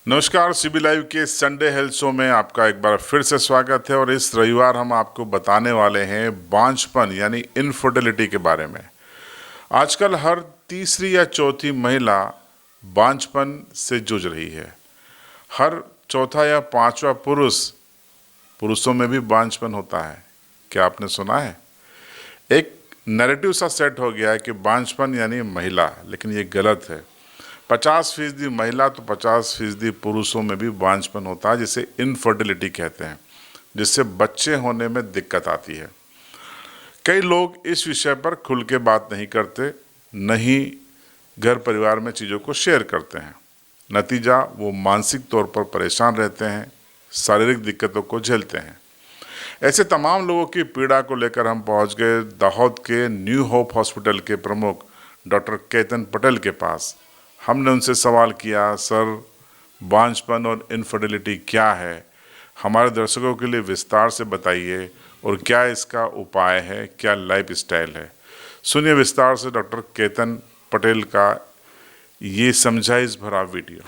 नमस्कार, CB live के Sunday health show में आपका एक बार फिर से स्वागत है। और इस रविवार हम आपको बताने वाले हैं बांझपन यानी इनफर्टिलिटी के बारे में। आजकल हर तीसरी या चौथी महिला बांझपन से जूझ रही है। हर चौथा या पांचवा पुरुषों में भी बांझपन होता है। क्या आपने सुना है? एक नैरेटिव सा सेट हो गया है कि बांझपन यानी महिला, लेकिन ये गलत है। 50% महिला तो 50% पुरुषों में भी बांझपन होता है, जिसे इनफर्टिलिटी कहते हैं, जिससे बच्चे होने में दिक्कत आती है। कई लोग इस विषय पर खुल के बात नहीं करते, नहीं घर परिवार में चीज़ों को शेयर करते हैं। नतीजा वो मानसिक तौर पर परेशान रहते हैं, शारीरिक दिक्कतों को झेलते हैं। ऐसे तमाम लोगों की पीड़ा को लेकर हम पहुंच गए दाहोद के न्यू होप हॉस्पिटल के प्रमुख डॉक्टर केतन पटेल के पास। हमने उनसे सवाल किया, सर बांझपन और इनफर्टिलिटी क्या है? हमारे दर्शकों के लिए विस्तार से बताइए, और क्या इसका उपाय है, क्या लाइफ स्टाइल है। सुनिए विस्तार से डॉक्टर केतन पटेल का ये समझाइश भरा वीडियो।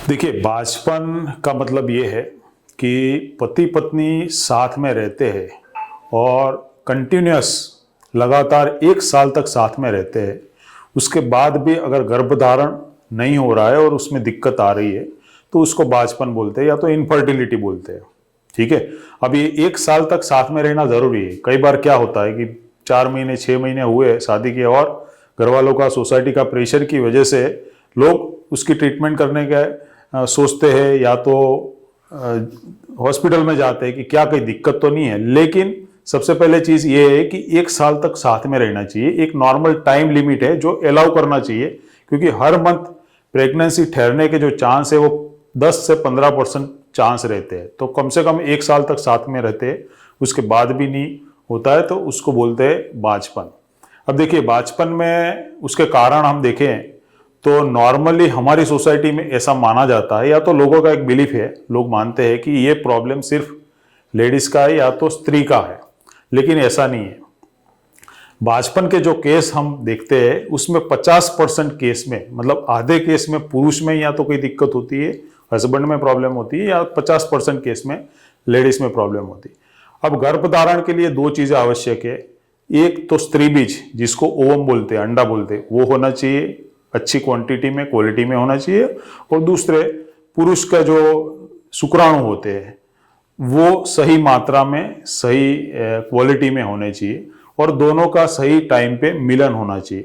देखिए, बांझपन का मतलब ये है कि पति पत्नी साथ में रहते हैं और कंटिन्यूस लगातार 1 साल तक साथ में रहते हैं, उसके बाद भी अगर गर्भधारण नहीं हो रहा है और उसमें दिक्कत आ रही है तो उसको बांझपन बोलते हैं या तो इनफर्टिलिटी बोलते हैं। ठीक है, अब ये 1 साल तक साथ में रहना जरूरी है। कई बार क्या होता है कि 4 महीने 6 महीने हुए शादी के और घर वालों का, सोसाइटी का प्रेशर की वजह से लोग उसकी ट्रीटमेंट करने का सोचते हैं, या तो हॉस्पिटल में जाते हैं कि क्या कोई दिक्कत तो नहीं है। लेकिन सबसे पहले चीज ये है कि 1 साल तक साथ में रहना चाहिए। एक नॉर्मल टाइम लिमिट है जो अलाउ करना चाहिए, क्योंकि हर मंथ प्रेगनेंसी ठहरने के जो चांस है वो 10 से 15% चांस रहते हैं। तो कम से कम 1 साल तक साथ में रहते हैं, उसके बाद भी नहीं होता है तो उसको बोलते हैं बांझपन। अब देखिए, बांझपन में उसके कारण हम देखें तो नॉर्मली हमारी सोसाइटी में ऐसा माना जाता है, या तो लोगों का एक बिलीफ है, लोग मानते हैं कि ये प्रॉब्लम सिर्फ लेडीज का है या तो स्त्री का है, लेकिन ऐसा नहीं है। बांझपन के जो केस हम देखते हैं उसमें 50% केस में, मतलब आधे केस में पुरुष में या तो कोई दिक्कत होती है, हस्बैंड में प्रॉब्लम होती है, या 50% केस में लेडीज में प्रॉब्लम होती है। अब गर्भधारण के लिए 2 चीजें आवश्यक है। एक तो स्त्री बीज, जिसको ओवम बोलते हैं, अंडा बोलते हैं, वो होना चाहिए, अच्छी क्वांटिटी में, क्वालिटी में होना चाहिए। और दूसरे, पुरुष का जो शुक्राणु होते हैं वो सही मात्रा में, सही क्वालिटी में होने चाहिए, और दोनों का सही टाइम पे मिलन होना चाहिए।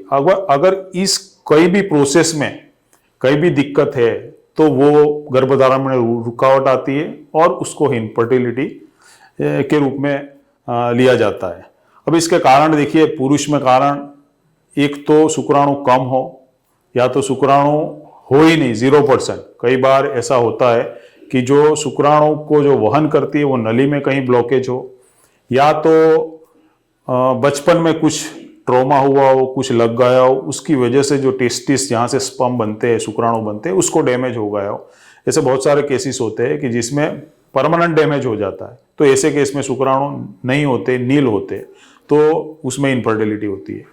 अगर इस कोई भी प्रोसेस में कोई भी दिक्कत है तो वो गर्भधारण में रुकावट आती है और उसको इनफर्टिलिटी के रूप में लिया जाता है। अब इसके कारण देखिए, पुरुष में कारण एक तो शुक्राणु कम हो, या तो शुक्राणु हो ही नहीं, 0%। कई बार ऐसा होता है कि जो शुक्राणु को जो वहन करती है वो नली में कहीं ब्लॉकेज हो, या तो बचपन में कुछ ट्रॉमा हुआ हो, कुछ लग गया हो, उसकी वजह से जो टेस्टिस, जहाँ से स्पर्म बनते हैं, शुक्राणु बनते हैं, उसको डैमेज हो गया हो। ऐसे बहुत सारे केसेस होते हैं कि जिसमें परमानेंट डैमेज हो जाता है। तो ऐसे केस में शुक्राणु नहीं होते, नील होते, तो उसमें इनफर्टिलिटी होती है।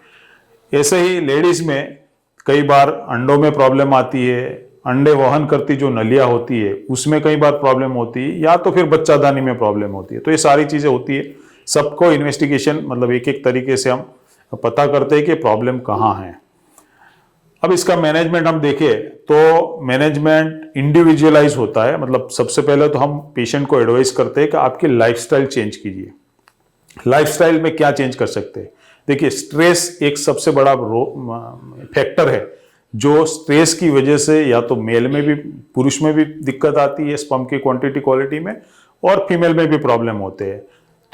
ऐसे ही लेडीज में कई बार अंडों में प्रॉब्लम आती है, अंडे वहन करती जो नलियां होती है उसमें कई बार प्रॉब्लम होती है, या तो फिर बच्चादानी में प्रॉब्लम होती है। तो ये सारी चीजें होती है। सबको इन्वेस्टिगेशन, मतलब एक एक तरीके से हम पता करते हैं कि प्रॉब्लम कहाँ है। अब इसका मैनेजमेंट हम देखें तो मैनेजमेंट इंडिविजुअलाइज होता है। मतलब सबसे पहले तो हम पेशेंट को एडवाइस करते हैं कि आपकी लाइफस्टाइल चेंज कीजिए। लाइफस्टाइल में क्या चेंज कर सकते हैं? देखिए, स्ट्रेस एक सबसे बड़ा फैक्टर है, जो स्ट्रेस की वजह से या तो मेल में भी, पुरुष में भी दिक्कत आती है स्पर्म की क्वांटिटी क्वालिटी में, और फीमेल में भी प्रॉब्लम होते हैं।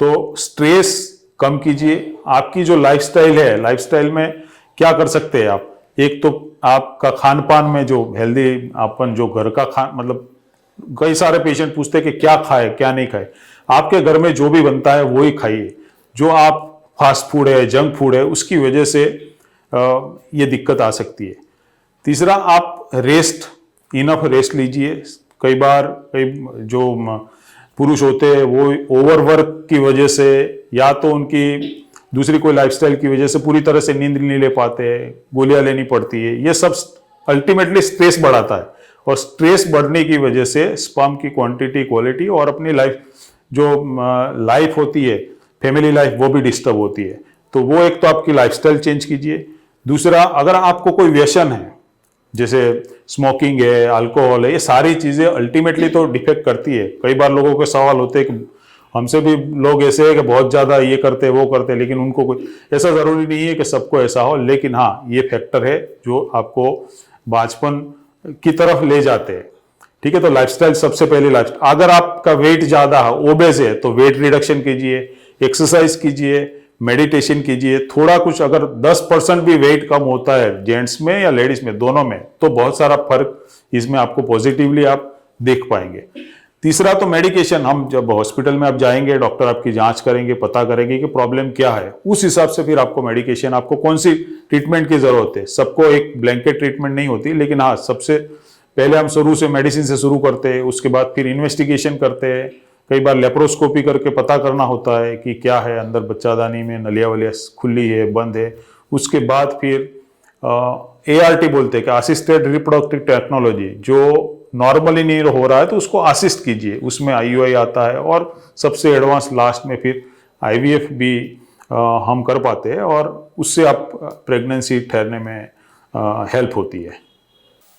तो स्ट्रेस कम कीजिए। आपकी जो लाइफस्टाइल है, लाइफस्टाइल में क्या कर सकते हैं आप? एक तो आपका खान पान में जो हेल्दी, अपन जो घर का मतलब कई सारे पेशेंट पूछते हैं कि क्या खाए क्या नहीं खाए। आपके घर में जो भी बनता है वो ही खाइए। जो आप फास्ट फूड है, जंक फूड है, उसकी वजह से ये दिक्कत आ सकती है। तीसरा, आप रेस्ट, इनफ रेस्ट लीजिए। कई बार जो पुरुष होते हैं वो ओवरवर्क की वजह से, या तो उनकी दूसरी कोई लाइफस्टाइल की वजह से पूरी तरह से नींद नहीं ले पाते हैं, गोलियां लेनी पड़ती है। ये सब अल्टीमेटली स्ट्रेस बढ़ाता है, और स्ट्रेस बढ़ने की वजह से स्पर्म की क्वांटिटी, क्वालिटी और अपनी लाइफ जो लाइफ होती है, फैमिली लाइफ, वो भी डिस्टर्ब होती है। तो वो एक तो आपकी लाइफस्टाइल चेंज कीजिए। दूसरा, अगर आपको कोई व्यसन है, जैसे स्मोकिंग है, अल्कोहल है, ये सारी चीजें अल्टीमेटली तो डिफेक्ट करती है। कई बार लोगों के सवाल होते हैं कि हमसे भी लोग ऐसे है कि बहुत ज्यादा ये करते वो करते, लेकिन उनको कोई ऐसा जरूरी नहीं है कि सबको ऐसा हो, लेकिन हाँ, ये फैक्टर है जो आपको बांझपन की तरफ ले जाते हैं। ठीक है, तो लाइफस्टाइल सबसे पहले लाइफस्टाइल। अगर आपका वेट ज्यादा है, ओबेस है, तो वेट रिडक्शन कीजिए, एक्सरसाइज कीजिए, मेडिटेशन कीजिए। थोड़ा कुछ अगर 10% भी वेट कम होता है जेंट्स में या लेडीज में, दोनों में, तो बहुत सारा फर्क इसमें आपको पॉजिटिवली आप देख पाएंगे। तीसरा तो मेडिकेशन, हम जब हॉस्पिटल में आप जाएंगे, डॉक्टर आपकी जांच करेंगे, पता करेंगे कि प्रॉब्लम क्या है, उस हिसाब से फिर आपको मेडिकेशन, आपको कौन सी ट्रीटमेंट की जरूरत है। सबको एक ब्लैंकेट ट्रीटमेंट नहीं होती, लेकिन हाँ, सबसे पहले हम शुरू से मेडिसिन से शुरू करते हैं, उसके बाद फिर इन्वेस्टिगेशन करते हैं। कई बार लेप्रोस्कोपी करके पता करना होता है कि क्या है अंदर बच्चादानी में, नलिया वलिया खुली है, बंद है। उसके बाद फिर ART बोलते हैं कि असिस्टेड रिप्रोडक्टिव टेक्नोलॉजी, जो नॉर्मली नहीं हो रहा है तो उसको असिस्ट कीजिए, उसमें IUI आता है, और सबसे एडवांस लास्ट में फिर IVF भी हम कर पाते हैं, और उससे आप प्रेगनेंसी ठहरने में हेल्प होती है।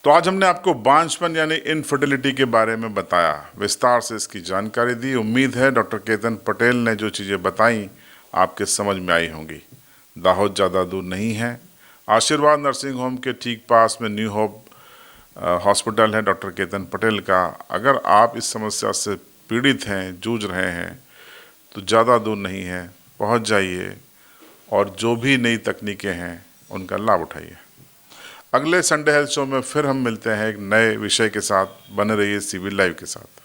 तो आज हमने आपको बांझपन यानी इनफर्टिलिटी के बारे में बताया, विस्तार से इसकी जानकारी दी। उम्मीद है डॉक्टर केतन पटेल ने जो चीज़ें बताई आपके समझ में आई होंगी। दाहोद ज़्यादा दूर नहीं है, आशीर्वाद नर्सिंग होम के ठीक पास में न्यू होप हॉस्पिटल है डॉक्टर केतन पटेल का। अगर आप इस समस्या से पीड़ित हैं, जूझ रहे हैं, तो ज़्यादा दूर नहीं है, पहुंच जाइए और जो भी नई तकनीकें हैं उनका लाभ उठाइए। अगले संडे हेल्थ शो में फिर हम मिलते हैं एक नए विषय के साथ। बने रहिए CB लाइव के साथ।